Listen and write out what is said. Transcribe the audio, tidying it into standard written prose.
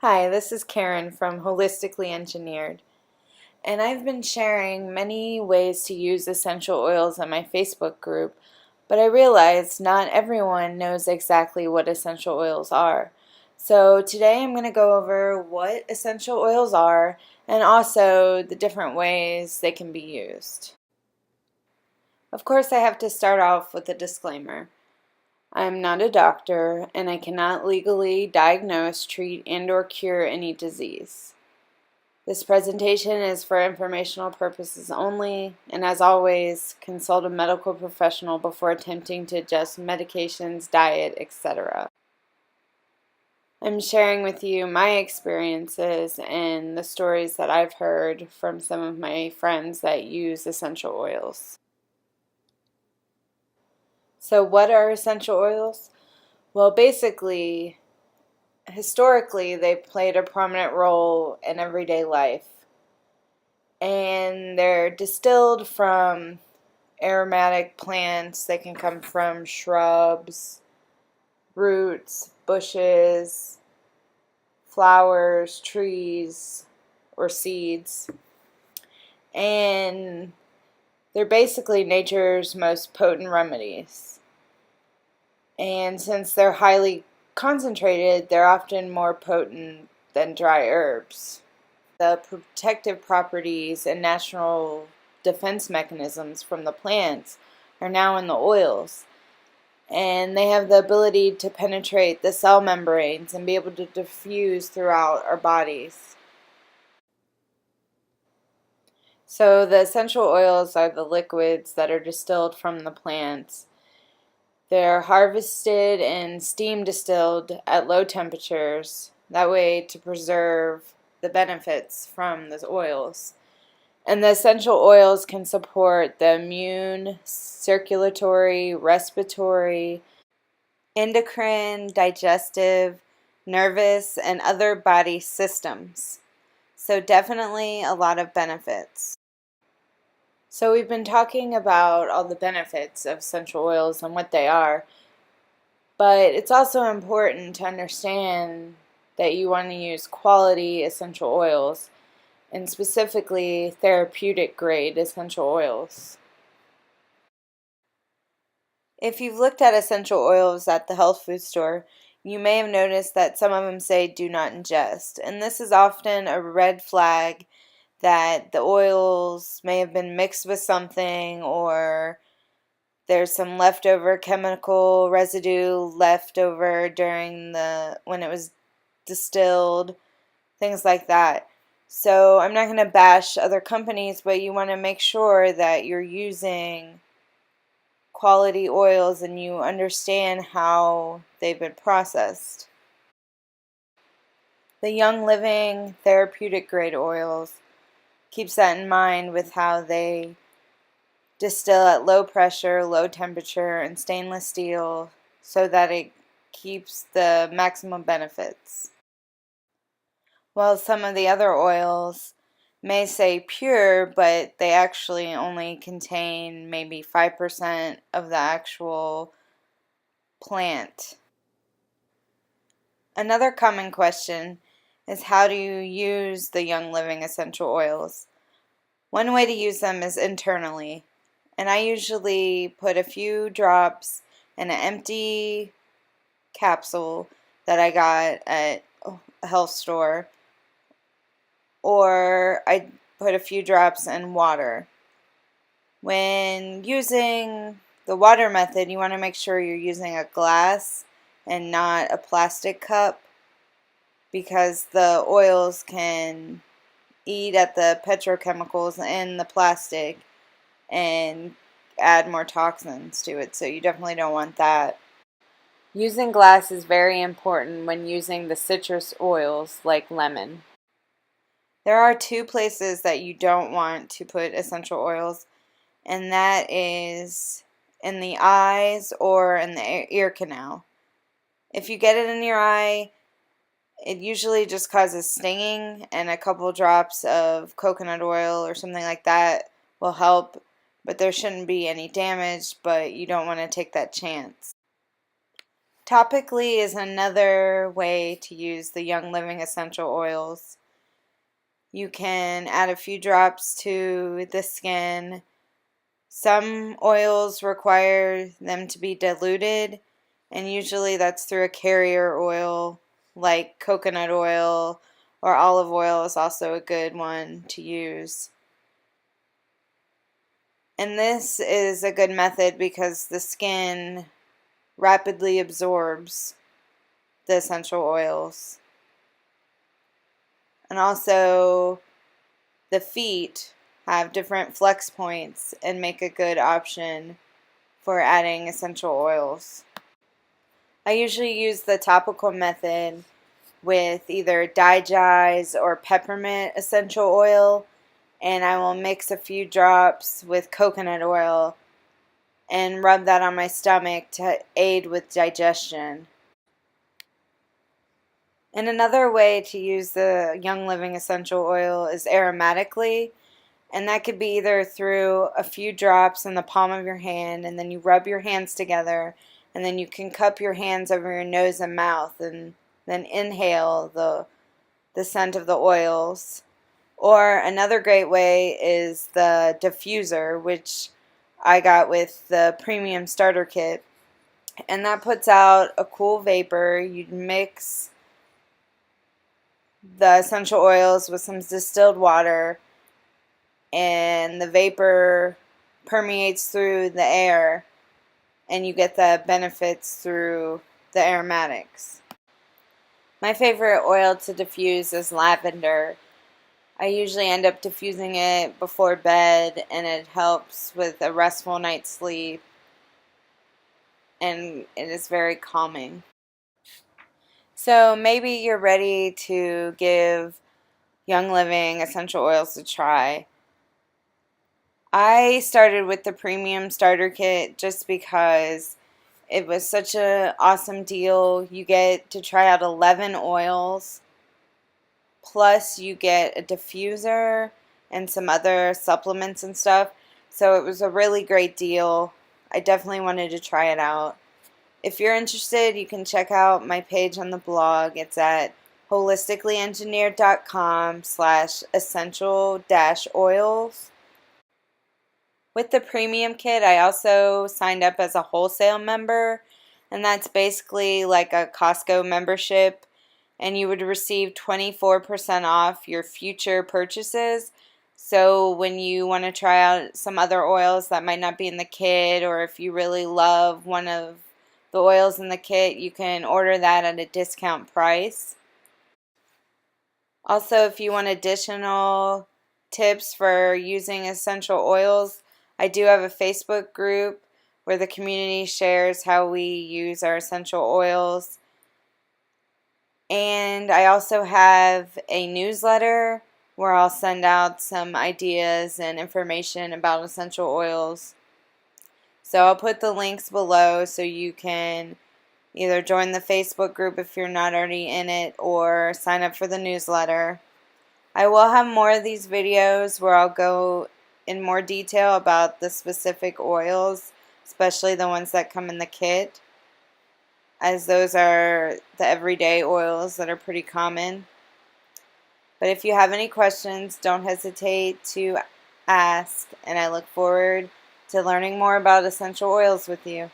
Hi, this is Karen from Holistically Engineered, and I've been sharing many ways to use essential oils on my Facebook group, but I realized not everyone knows exactly what essential oils are. So today I'm going to go over what essential oils are and also the different ways they can be used. Of course, I have to start off with a disclaimer. I am not a doctor, and I cannot legally diagnose, treat, and/or cure any disease. This presentation is for informational purposes only, and as always, consult a medical professional before attempting to adjust medications, diet, etc. I'm sharing with you my experiences and the stories that I've heard from some of my friends that use essential oils. So what are essential oils? Well, basically, historically, they played a prominent role in everyday life, and they're distilled from aromatic plants. They can come from shrubs, roots, bushes, flowers, trees, or seeds, and they're basically nature's most potent remedies. And since they're highly concentrated, they're often more potent than dry herbs. The protective properties and natural defense mechanisms from the plants are now in the oils, and they have the ability to penetrate the cell membranes and be able to diffuse throughout our bodies. So the essential oils are the liquids that are distilled from the plants. They're harvested and steam distilled at low temperatures, that way to preserve the benefits from those oils. And the essential oils can support the immune, circulatory, respiratory, endocrine, digestive, nervous, and other body systems. So definitely a lot of benefits. So we've been talking about all the benefits of essential oils and what they are, but it's also important to understand that you want to use quality essential oils, and specifically therapeutic grade essential oils. If you've looked at essential oils at the health food store, you may have noticed that some of them say do not ingest, and this is often a red flag that the oils may have been mixed with something, or there's some leftover chemical residue left over during when it was distilled, things like that. So I'm not going to bash other companies, but you want to make sure that you're using quality oils and you understand how they've been processed. The Young Living therapeutic grade oils keeps that in mind with how they distill at low pressure, low temperature, and stainless steel so that it keeps the maximum benefits. While some of the other oils may say pure, but they actually only contain maybe 5% of the actual plant. Another common question is, how do you use the Young Living essential oils? One way to use them is internally, and I usually put a few drops in an empty capsule that I got at a health store, or I put a few drops in water. When using the water method, you want to make sure you're using a glass and not a plastic cup, because the oils can eat at the petrochemicals in the plastic and add more toxins to it, so you definitely don't want that. Using glass is very important when using the citrus oils like lemon. There are two places that you don't want to put essential oils, and that is in the eyes or in the ear canal. If you get it in your eye, it usually just causes stinging, and a couple drops of coconut oil or something like that will help, but there shouldn't be any damage, but you don't want to take that chance. Topically is another way to use the Young Living essential oils. You can add a few drops to the skin. Some oils require them to be diluted, and usually that's through a carrier oil like coconut oil, or olive oil is also a good one to use. And this is a good method because the skin rapidly absorbs the essential oils. And also the feet have different flex points and make a good option for adding essential oils. I usually use the topical method with either digize or peppermint essential oil, and I will mix a few drops with coconut oil and rub that on my stomach to aid with digestion. And another way to use the Young Living essential oil is aromatically, and that could be either through a few drops in the palm of your hand, and then you rub your hands together, and then you can cup your hands over your nose and mouth and then inhale the scent of the oils. Or another great way is the diffuser, which I got with the premium starter kit, and that puts out a cool vapor. You mix the essential oils with some distilled water, and the vapor permeates through the air, and you get the benefits through the aromatics. My favorite oil to diffuse is lavender. I usually end up diffusing it before bed, and it helps with a restful night's sleep, and it is very calming. So maybe you're ready to give Young Living essential oils a try. I started with the premium starter kit just because it was such an awesome deal. You get to try out 11 oils, plus you get a diffuser and some other supplements and stuff. So it was a really great deal. I definitely wanted to try it out. If you're interested, you can check out my page on the blog. It's at holisticallyengineered.com/essential-oils. With the premium kit, I also signed up as a wholesale member, and that's basically like a Costco membership, and you would receive 24% off your future purchases. So when you want to try out some other oils that might not be in the kit, or if you really love one of the oils in the kit, you can order that at a discount price. Also, if you want additional tips for using essential oils, I do have a Facebook group where the community shares how we use our essential oils. And I also have a newsletter where I'll send out some ideas and information about essential oils. So I'll put the links below so you can either join the Facebook group if you're not already in it, or sign up for the newsletter. I will have more of these videos where I'll go in more detail about the specific oils, especially the ones that come in the kit, as those are the everyday oils that are pretty common. But if you have any questions, don't hesitate to ask, and I look forward to learning more about essential oils with you.